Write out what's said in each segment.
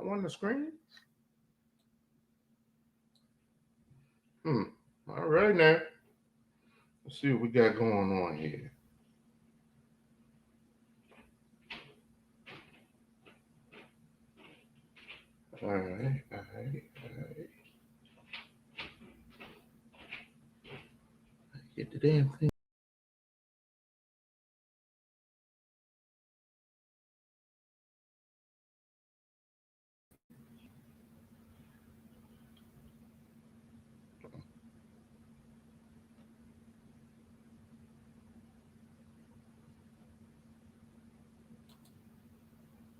Not one of the screens? All right now. Let's see what we got going on here. All right, all right, all right. Get the damn thing.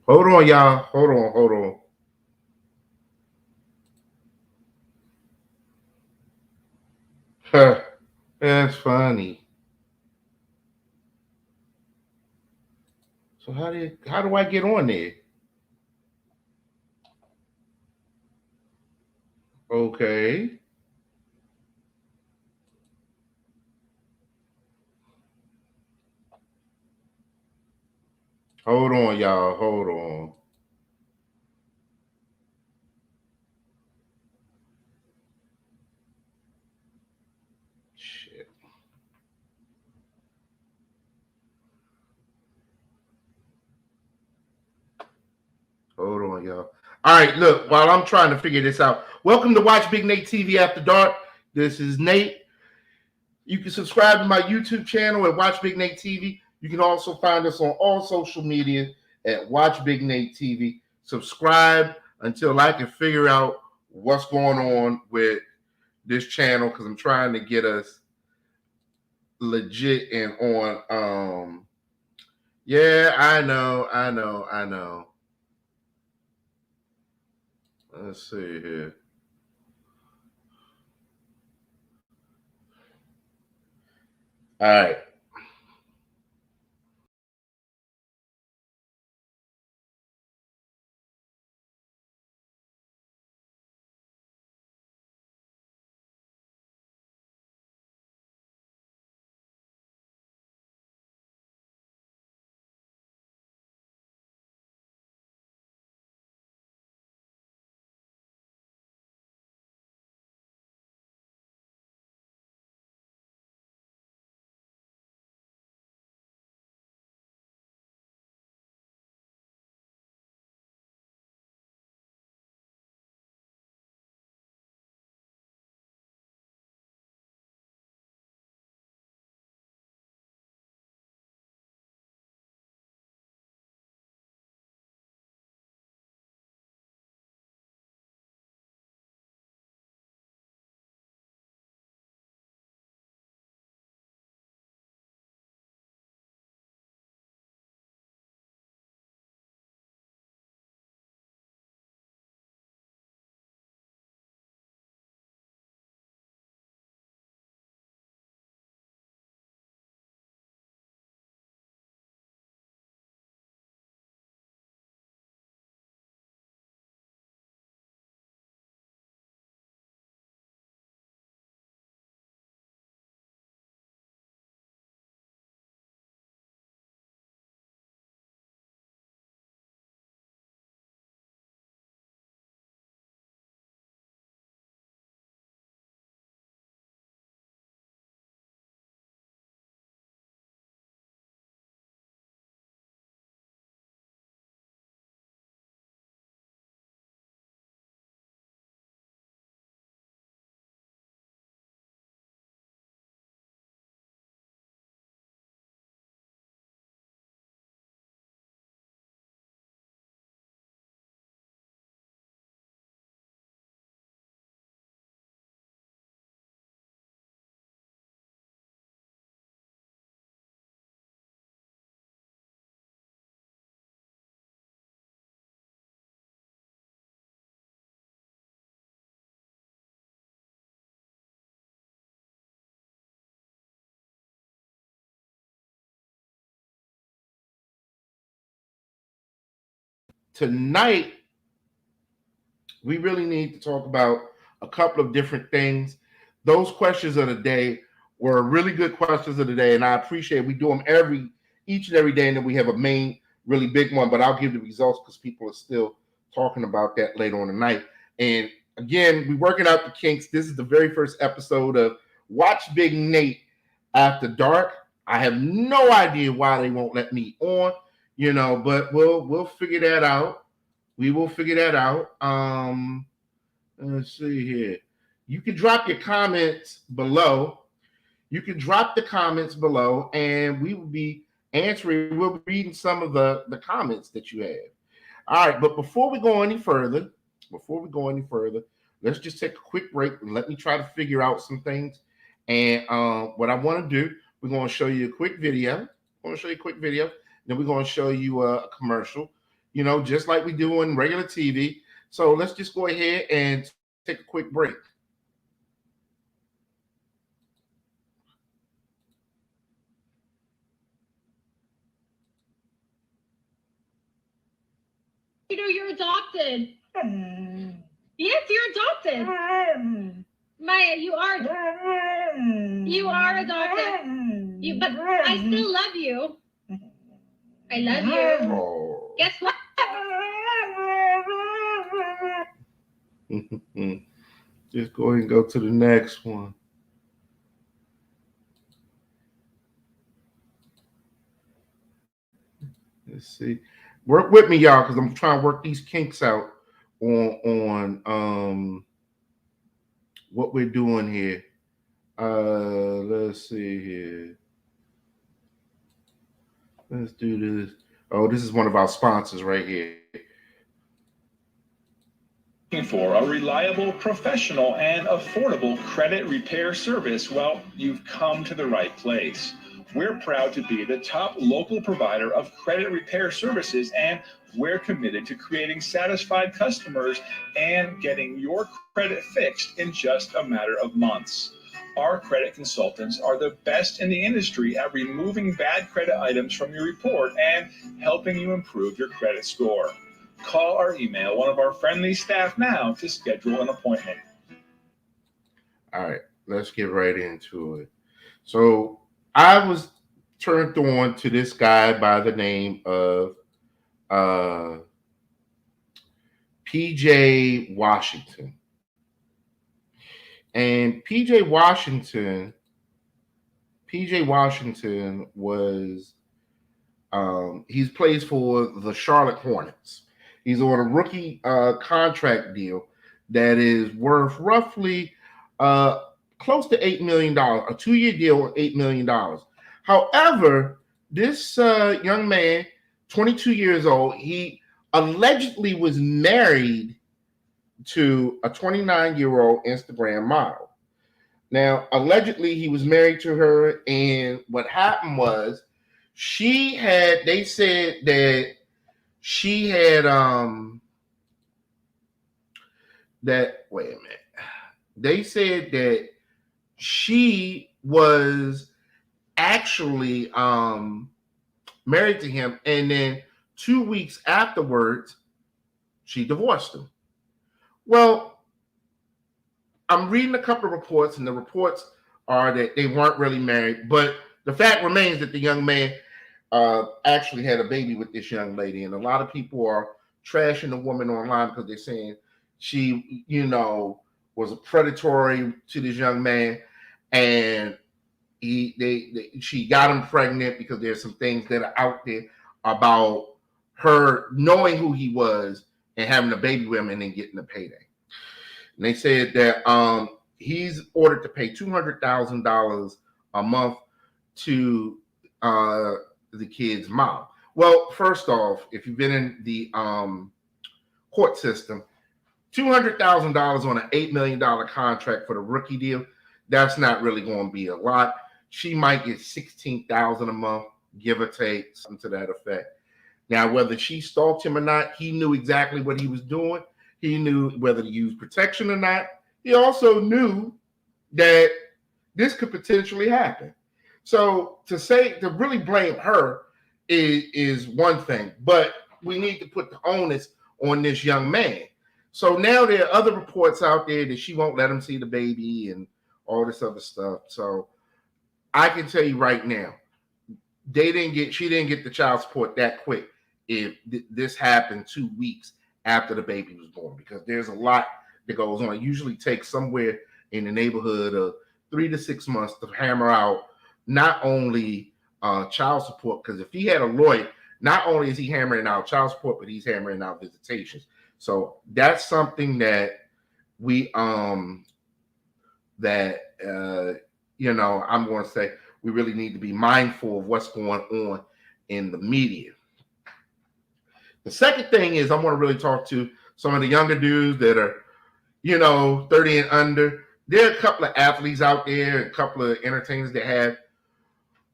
Hold on, y'all. Hold on, hold on. Huh, that's funny. So how do I get on there? Okay. Hold on, y'all. Hold on. Shit. Hold on, y'all. All right, look, while I'm trying to figure this out, welcome to Watch Big Nate TV After Dark. This is Nate. You can subscribe to my YouTube channel at Watch Big Nate TV. You can also find us on all social media at Watch Big Nate TV. Subscribe until I can figure out what's going on with this channel because I'm trying to get us legit and on. Yeah, I know. Let's see here. All right. Tonight, we really need to talk about a couple of different things. Those questions of the day were really good questions of the day, and I appreciate we do them each and every day, and then we have a main really big one. But I'll give the results because people are still talking about that later on tonight. And again, we're working out the kinks. This is the very first episode of Watch Big Nate After Dark. I have no idea why they won't let me on, but we'll figure that out. We will figure that out. Let's see here. You can drop your comments below. You can drop the comments below, and we will be answering. We'll be reading some of the comments that you have. All right, but before we go any further, let's just take a quick break and let me try to figure out some things. And what I want to do, we're going to show you a quick video. Then we're going to show you a commercial, just like we do on regular TV. So let's just go ahead and take a quick break. You're adopted. Yes, you're adopted. Maya, you are adopted. But I still love you. I love you. Oh. Guess what? Just go ahead and go to the next one. Let's see. Work with me, y'all, because I'm trying to work these kinks out on what we're doing here. Let's see here. Let's do this. Oh, this is one of our sponsors right here. For a reliable, professional, and affordable credit repair service, well, you've come to the right place. We're proud to be the top local provider of credit repair services, and we're committed to creating satisfied customers and getting your credit fixed in just a matter of months. Our credit consultants are the best in the industry at removing bad credit items from your report and helping you improve your credit score. Call or email one of our friendly staff now to schedule an appointment. All right, let's get right into it. So I was turned on to this guy by the name of PJ Washington. And PJ Washington was he plays for the Charlotte Hornets. He's on a rookie contract deal that is worth roughly close to $8 million, a 2-year deal of $8 million. However, this young man, 22 years old, he allegedly was married to a 29-year-old Instagram model. Now, allegedly, he was married to her, and what happened was they said that she had they said that she was actually married to him, and then 2 weeks afterwards she divorced him. Well, I'm reading a couple of reports, and the reports are that they weren't really married, but the fact remains that the young man actually had a baby with this young lady, and a lot of people are trashing the woman online because they're saying she, was predatory to this young man, and she got him pregnant because there's some things that are out there about her knowing who he was and having a baby with him and then getting a payday. And they said that he's ordered to pay $200,000 a month to the kid's mom. Well, first off, if you've been in the court system, $200,000 on an $8 million contract for the rookie deal, that's not really going to be a lot. She might get $16,000 a month, give or take, something to that effect. Now, whether she stalked him or not, he knew exactly what he was doing. He knew whether to use protection or not. He also knew that this could potentially happen. So to really blame her is one thing, but we need to put the onus on this young man. So now there are other reports out there that she won't let him see the baby and all this other stuff. So I can tell you right now, she didn't get the child support that quick if this happened 2 weeks after the baby was born, because there's a lot that goes on. It usually takes somewhere in the neighborhood of 3 to 6 months to hammer out not only child support, because if he had a lawyer, not only is he hammering out child support, but he's hammering out visitations. So that's something that we I'm going to say we really need to be mindful of what's going on in the media. The second thing is I want to really talk to some of the younger dudes that are, 30 and under. There are a couple of athletes out there, a couple of entertainers that have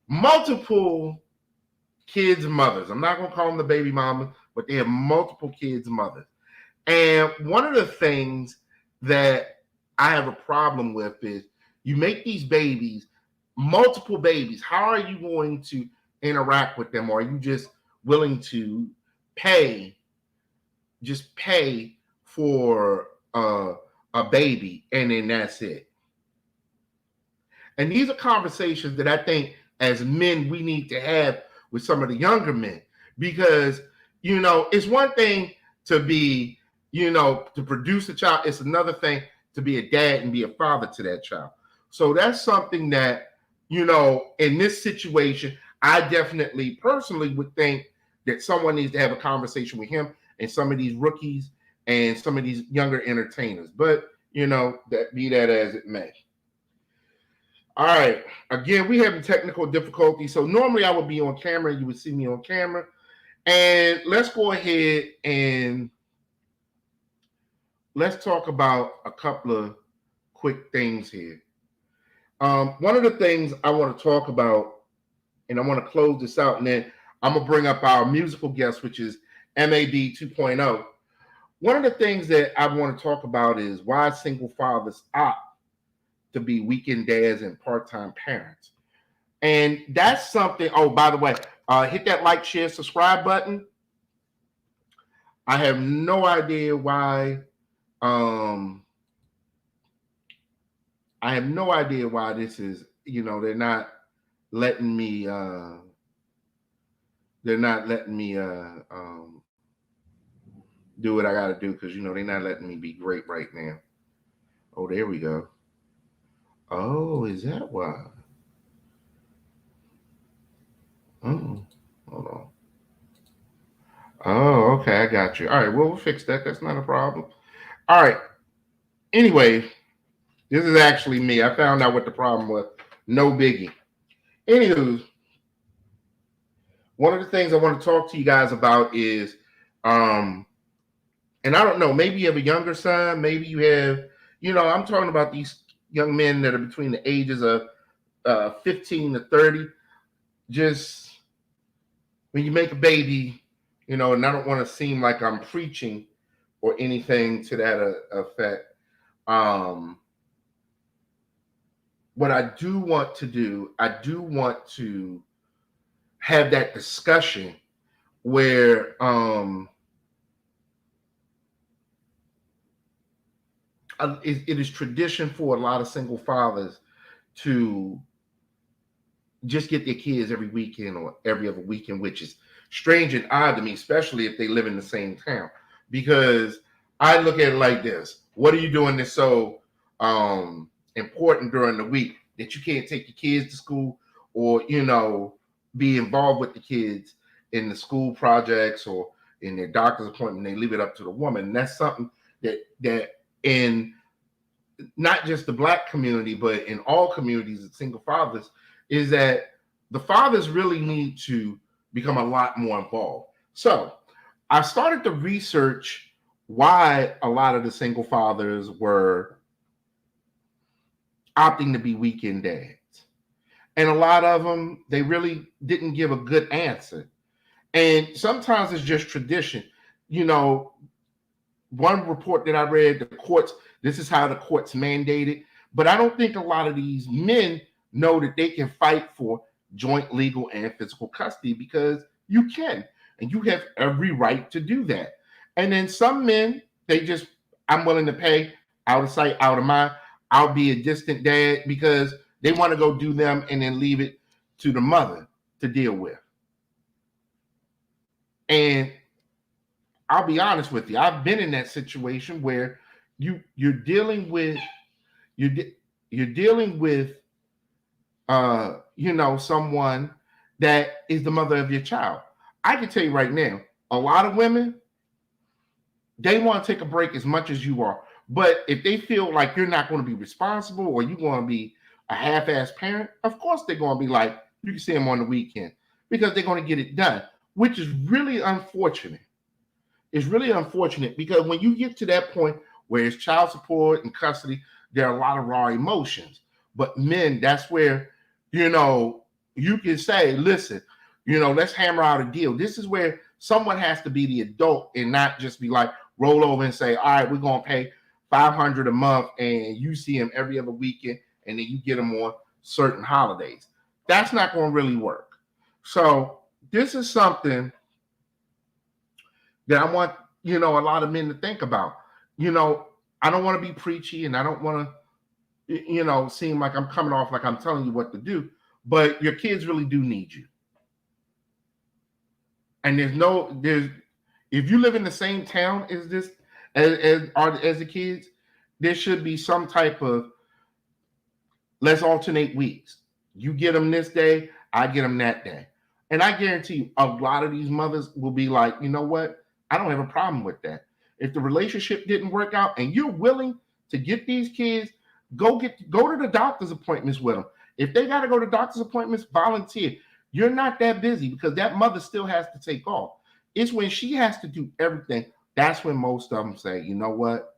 multiple kids' mothers. I'm not going to call them the baby mama, but they have multiple kids' mothers. And one of the things that I have a problem with is you make these babies, multiple babies. How are you going to interact with them? Or are you just willing to pay for a baby and then that's it? And these are conversations that I think as men we need to have with some of the younger men, because it's one thing to be to produce a child. It's another thing to be a dad and be a father to that child. So that's something that in this situation I definitely personally would think that someone needs to have a conversation with him and some of these rookies and some of these younger entertainers. But that be that as it may. All right. Again, we having technical difficulties. So normally I would be on camera. You would see me on camera. And let's go ahead and let's talk about a couple of quick things here. One of the things I want to talk about, and I want to close this out, and then I'm going to bring up our musical guest, which is MAD 2.0. One of the things that I want to talk about is why single fathers opt to be weekend dads and part-time parents. And that's something, oh, by the way, hit that like, share, subscribe button. I have no idea why, this is, they're not letting me, do what I got to do, because, they're not letting me be great right now. Oh, there we go. Oh, is that why? Oh, hold on. Oh, okay, I got you. All right, well, we'll fix that. That's not a problem. All right. Anyway, this is actually me. I found out what the problem was. No biggie. Anywho, one of the things I want to talk to you guys about is, and I don't know, maybe you have a younger son, maybe you have, I'm talking about these young men that are between the ages of 15 to 30. Just when you make a baby, and I don't want to seem like I'm preaching or anything to that effect. What I do want to do, I do want to have that discussion where it is tradition for a lot of single fathers to just get their kids every weekend or every other weekend, which is strange and odd to me, especially if they live in the same town. Because I look at it like this: what are you doing that's so important during the week that you can't take your kids to school, or be involved with the kids in the school projects or in their doctor's appointment? They leave it up to the woman. And that's something that in not just the Black community, but in all communities of single fathers, is that the fathers really need to become a lot more involved. So I started to research why a lot of the single fathers were opting to be weekend dads. And a lot of them, they really didn't give a good answer. And sometimes it's just tradition. One report that I read, the courts, this is how the courts mandated. But I don't think a lot of these men know that they can fight for joint legal and physical custody, because you can, and you have every right to do that. And then some men, I'm willing to pay out of sight, out of mind. I'll be a distant dad, because they want to go do them and then leave it to the mother to deal with. And I'll be honest with you. I've been in that situation where you're dealing with you're dealing with someone that is the mother of your child. I can tell you right now, a lot of women, they want to take a break as much as you are. But if they feel like you're not going to be responsible or you're going to be a half-ass parent, of course they're going to be like, you can see them on the weekend because they're going to get it done, which is really unfortunate. It's really unfortunate because when you get to that point where it's child support and custody, there are a lot of raw emotions. But men, that's where, you can say, listen, let's hammer out a deal. This is where someone has to be the adult and not just be like, roll over and say, all right, we're going to pay $500 a month and you see him every other weekend and then you get him on certain holidays. That's not going to really work. So this is something that I want, a lot of men to think about. I don't want to be preachy and I don't want to, seem like I'm coming off like I'm telling you what to do, but your kids really do need you. And if you live in the same town as the kids, there should be some type of, let's alternate weeks. You get them this day, I get them that day. And I guarantee you, a lot of these mothers will be like, you know what? I don't have a problem with that. If the relationship didn't work out and you're willing to get these kids, go to the doctor's appointments with them. If they got to go to doctor's appointments, volunteer. You're not that busy because that mother still has to take off. It's when she has to do everything. That's when most of them say, you know what?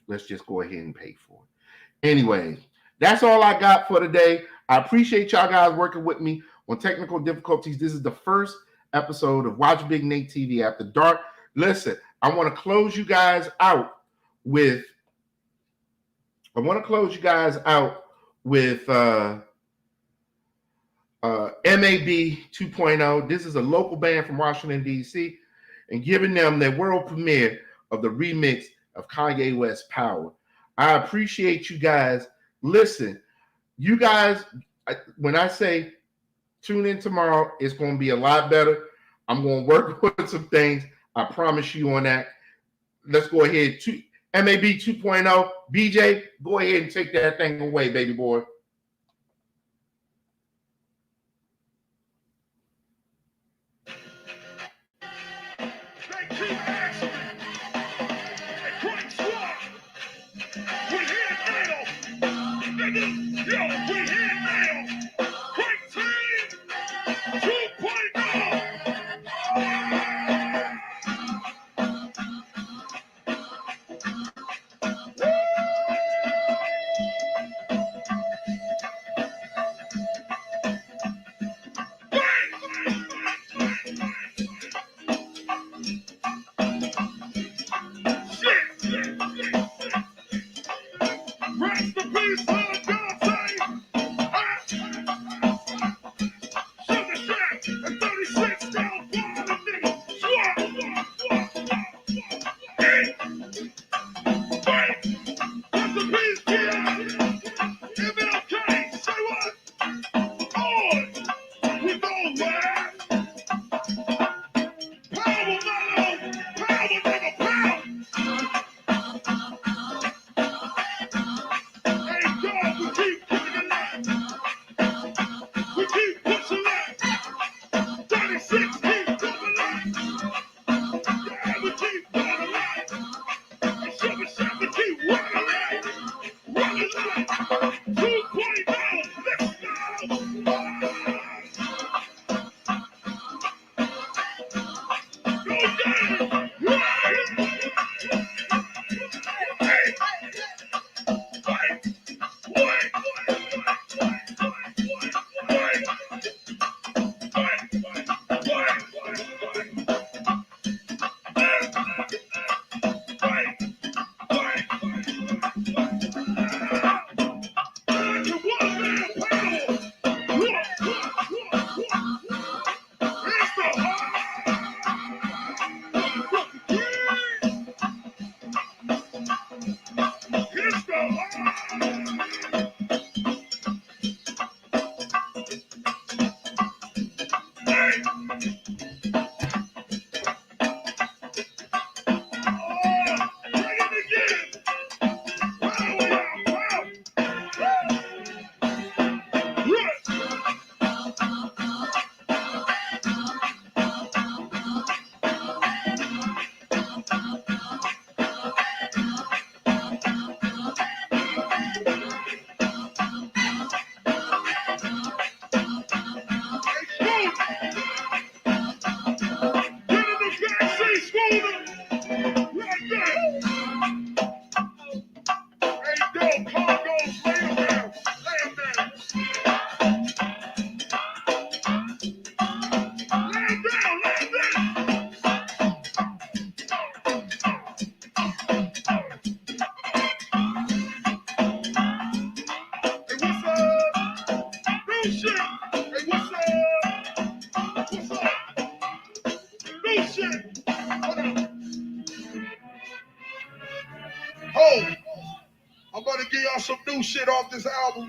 Let's just go ahead and pay for it. Anyways, that's all I got for today. I appreciate y'all guys working with me on technical difficulties. This is the first episode of Watch Big Nate TV After Dark. Listen, I want to close you guys out with MAB 2.0. This is a local band from Washington, D.C., and giving them their world premiere of the remix of Kanye West's Power. I appreciate you guys. Listen, you guys, when I say tune in tomorrow, it's going to be a lot better. I'm going to work with some things. I promise you on that. Let's go ahead. MAB 2.0. BJ, go ahead and take that thing away, baby boy. Nation. Hold on. Oh, I'm gonna give y'all some new shit off this album.